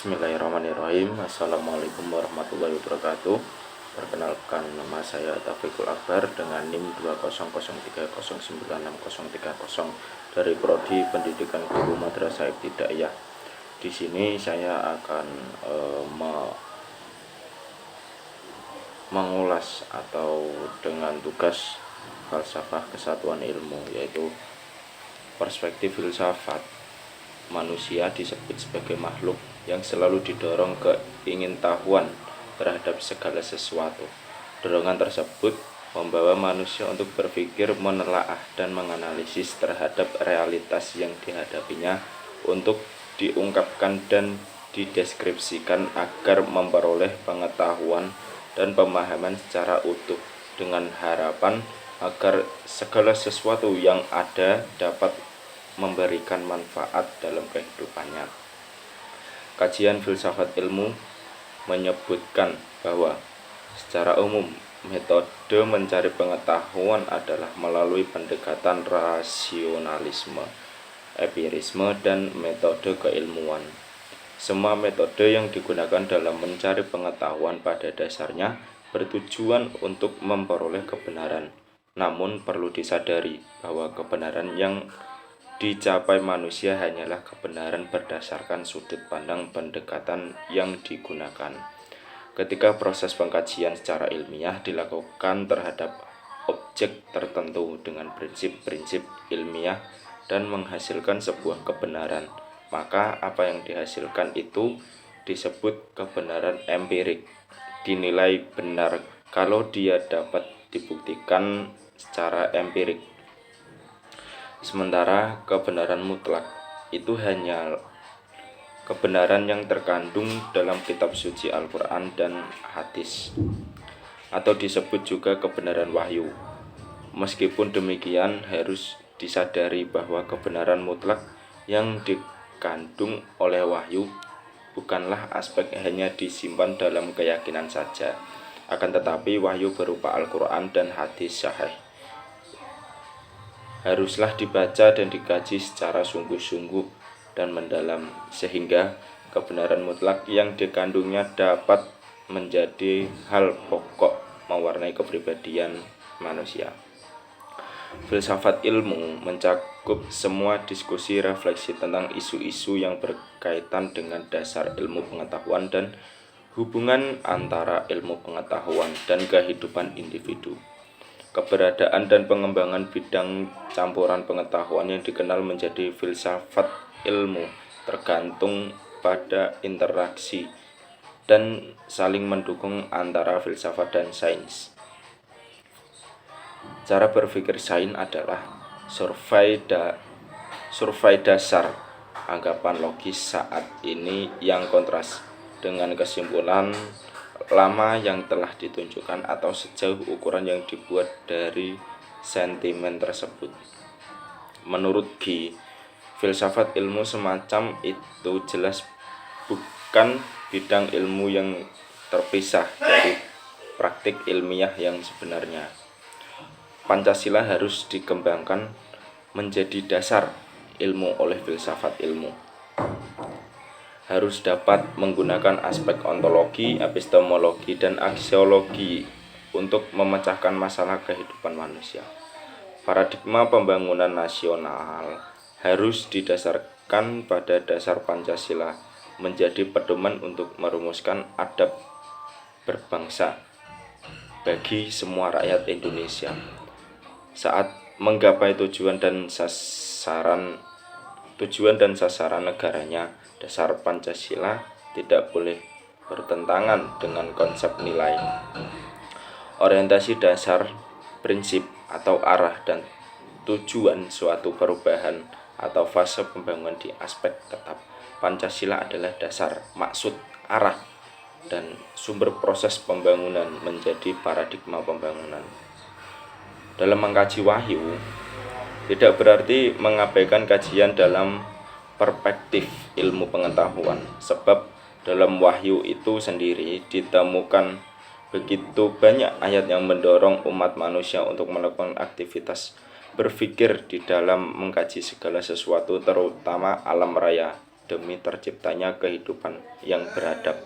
Bismillahirrahmanirrahim. Assalamualaikum warahmatullahi wabarakatuh. Perkenalkan, nama saya Taufikul Akbar dengan NIM 20030906030 dari Prodi Pendidikan Guru Madrasah Ibtidaiyah. Di sini saya akan mengulas atau dengan tugas falsafah kesatuan ilmu, yaitu perspektif filsafat. Manusia disebut sebagai makhluk yang selalu didorong keingintahuan terhadap segala sesuatu. Dorongan tersebut membawa manusia untuk berpikir, menelaah, dan menganalisis terhadap realitas yang dihadapinya untuk diungkapkan dan dideskripsikan agar memperoleh pengetahuan dan pemahaman secara utuh, dengan harapan agar segala sesuatu yang ada dapat memberikan manfaat dalam kehidupannya. Kajian filsafat ilmu menyebutkan bahwa secara umum metode mencari pengetahuan adalah melalui pendekatan rasionalisme, empirisme, dan metode keilmuan. Semua metode yang digunakan dalam mencari pengetahuan pada dasarnya bertujuan untuk memperoleh kebenaran. Namun perlu disadari bahwa kebenaran yang dicapai manusia hanyalah kebenaran berdasarkan sudut pandang pendekatan yang digunakan. Ketika proses pengkajian secara ilmiah dilakukan terhadap objek tertentu dengan prinsip-prinsip ilmiah dan menghasilkan sebuah kebenaran, maka apa yang dihasilkan itu disebut kebenaran empirik, dinilai benar kalau dia dapat dibuktikan secara empirik. Sementara kebenaran mutlak itu hanya kebenaran yang terkandung dalam kitab suci Al-Quran dan hadis, atau disebut juga kebenaran wahyu. Meskipun demikian, harus disadari bahwa kebenaran mutlak yang dikandung oleh wahyu bukanlah aspek hanya disimpan dalam keyakinan saja, akan tetapi wahyu berupa Al-Quran dan hadis sahih haruslah dibaca dan dikaji secara sungguh-sungguh dan mendalam, sehingga kebenaran mutlak yang dikandungnya dapat menjadi hal pokok mewarnai kepribadian manusia. Filsafat ilmu mencakup semua diskusi refleksi tentang isu-isu yang berkaitan dengan dasar ilmu pengetahuan dan hubungan antara ilmu pengetahuan dan kehidupan individu. Keberadaan dan pengembangan bidang campuran pengetahuan yang dikenal menjadi filsafat ilmu tergantung pada interaksi dan saling mendukung antara filsafat dan sains. Cara berpikir sains adalah survei dasar anggapan logis saat ini yang kontras dengan kesimpulan lama yang telah ditunjukkan atau sejauh ukuran yang dibuat dari sentimen tersebut. Menurut G, filsafat ilmu semacam itu jelas bukan bidang ilmu yang terpisah dari praktik ilmiah yang sebenarnya. Pancasila harus dikembangkan menjadi dasar ilmu oleh filsafat ilmu. Harus dapat menggunakan aspek ontologi, epistemologi, dan aksiologi untuk memecahkan masalah kehidupan manusia. Paradigma pembangunan nasional harus didasarkan pada dasar Pancasila, menjadi pedoman untuk merumuskan adab berbangsa bagi semua rakyat Indonesia. Saat menggapai tujuan dan sasaran negaranya, dasar Pancasila tidak boleh bertentangan dengan konsep nilai, orientasi dasar, prinsip atau arah dan tujuan suatu perubahan atau fase pembangunan di aspek tetap. Pancasila adalah dasar, maksud, arah, dan sumber proses pembangunan menjadi paradigma pembangunan. Dalam mengkaji wahyu tidak berarti mengabaikan kajian dalam perspektif ilmu pengetahuan, sebab dalam wahyu itu sendiri ditemukan begitu banyak ayat yang mendorong umat manusia untuk melakukan aktivitas berpikir di dalam mengkaji segala sesuatu, terutama alam raya demi terciptanya kehidupan yang beradab.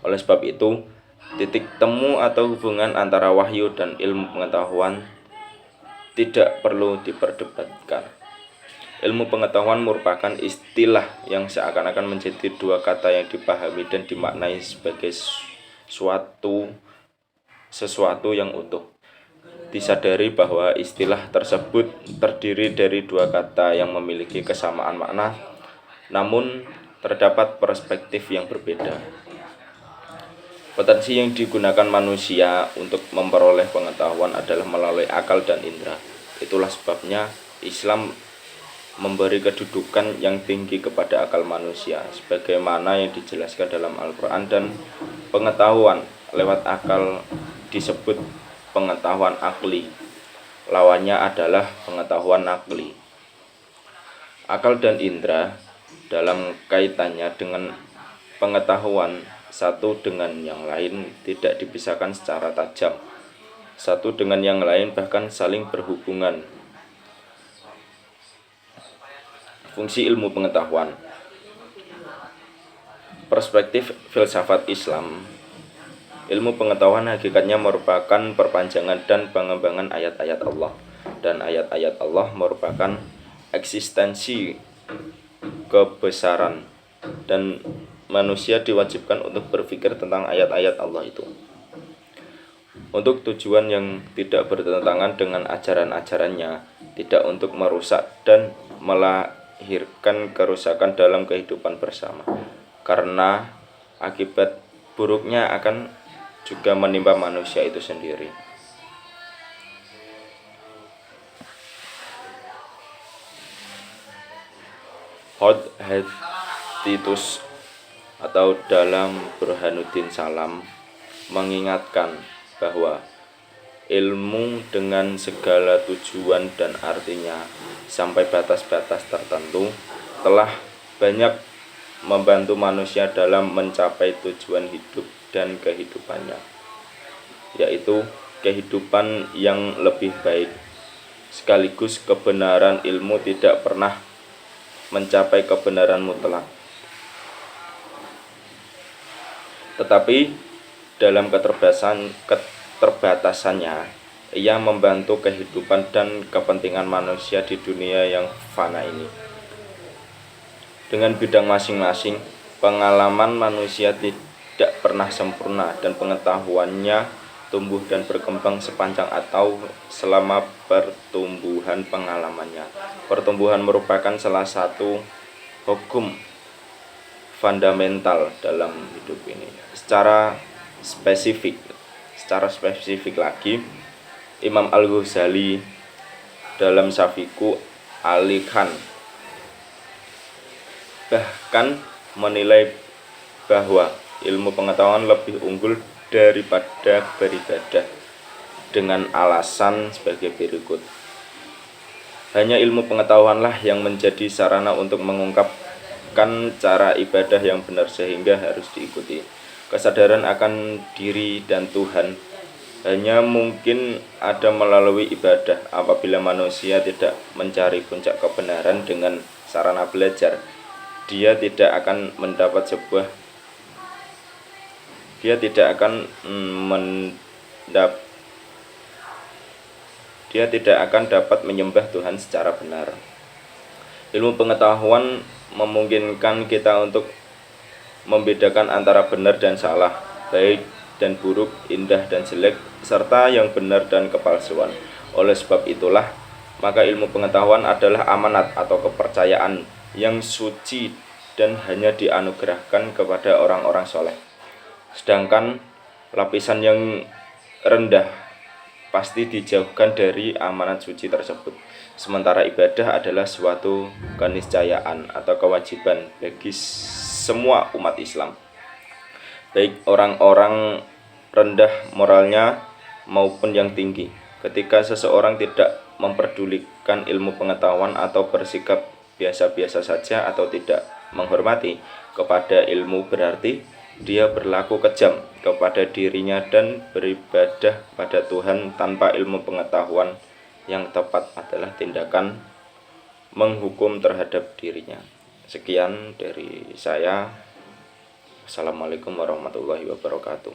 Oleh sebab itu, titik temu atau hubungan antara wahyu dan ilmu pengetahuan tidak perlu diperdebatkan. Ilmu pengetahuan merupakan istilah yang seakan-akan menjadi dua kata yang dipahami dan dimaknai sebagai sesuatu yang utuh. Disadari bahwa istilah tersebut terdiri dari dua kata yang memiliki kesamaan makna, namun terdapat perspektif yang berbeda. Potensi yang digunakan manusia untuk memperoleh pengetahuan adalah melalui akal dan indera. Itulah sebabnya Islam memberi kedudukan yang tinggi kepada akal manusia, sebagaimana yang dijelaskan dalam Al-Quran. Dan pengetahuan lewat akal disebut pengetahuan akli, lawannya adalah pengetahuan nakli. Akal dan indera dalam kaitannya dengan pengetahuan satu dengan yang lain tidak dipisahkan secara tajam. Satu dengan yang lain bahkan saling berhubungan. Fungsi ilmu pengetahuan. Perspektif filsafat Islam, ilmu pengetahuan hakikatnya merupakan perpanjangan dan pengembangan ayat-ayat Allah, dan ayat-ayat Allah merupakan eksistensi kebesaran, dan manusia diwajibkan untuk berpikir tentang ayat-ayat Allah itu untuk tujuan yang tidak bertentangan dengan ajaran-ajarannya, tidak untuk merusak dan melahirkan kerusakan dalam kehidupan bersama, karena akibat buruknya akan juga menimpa manusia itu sendiri. Hod Titus atau dalam Burhanuddin Salam mengingatkan bahwa ilmu dengan segala tujuan dan artinya sampai batas-batas tertentu telah banyak membantu manusia dalam mencapai tujuan hidup dan kehidupannya, yaitu kehidupan yang lebih baik. Sekaligus kebenaran ilmu tidak pernah mencapai kebenaran mutlak, tetapi dalam keterbatasannya ia membantu kehidupan dan kepentingan manusia di dunia yang fana ini. Dengan bidang masing-masing, pengalaman manusia tidak pernah sempurna dan pengetahuannya tumbuh dan berkembang sepanjang atau selama pertumbuhan pengalamannya. Pertumbuhan merupakan salah satu hukum fundamental dalam hidup ini. Secara spesifik lagi, Imam Al-Ghazali dalam Syafiqu Ali Khan bahkan menilai bahwa ilmu pengetahuan lebih unggul daripada beribadah dengan alasan sebagai berikut. Hanya ilmu pengetahuanlah yang menjadi sarana untuk mengungkapkan cara ibadah yang benar sehingga harus diikuti. Kesadaran akan diri dan Tuhan hanya mungkin ada melalui ibadah. Apabila manusia tidak mencari puncak kebenaran dengan sarana belajar, dia tidak akan dapat menyembah Tuhan secara benar. Ilmu pengetahuan memungkinkan kita untuk membedakan antara benar dan salah, baik dan buruk, indah dan jelek, serta yang benar dan kepalsuan. Oleh sebab itulah, maka ilmu pengetahuan adalah amanat atau kepercayaan yang suci dan hanya dianugerahkan kepada orang-orang soleh. Sedangkan lapisan yang rendah pasti dijauhkan dari amanat suci tersebut. Sementara ibadah adalah suatu keniscayaan atau kewajiban bagi semua umat Islam, baik orang-orang rendah moralnya maupun yang tinggi. Ketika seseorang tidak memperdulikan ilmu pengetahuan atau bersikap biasa-biasa saja atau tidak menghormati kepada ilmu, berarti dia berlaku kejam kepada dirinya dan beribadah pada Tuhan tanpa ilmu pengetahuan. Yang tepat adalah tindakan menghukum terhadap dirinya. Sekian dari saya. Assalamualaikum warahmatullahi wabarakatuh.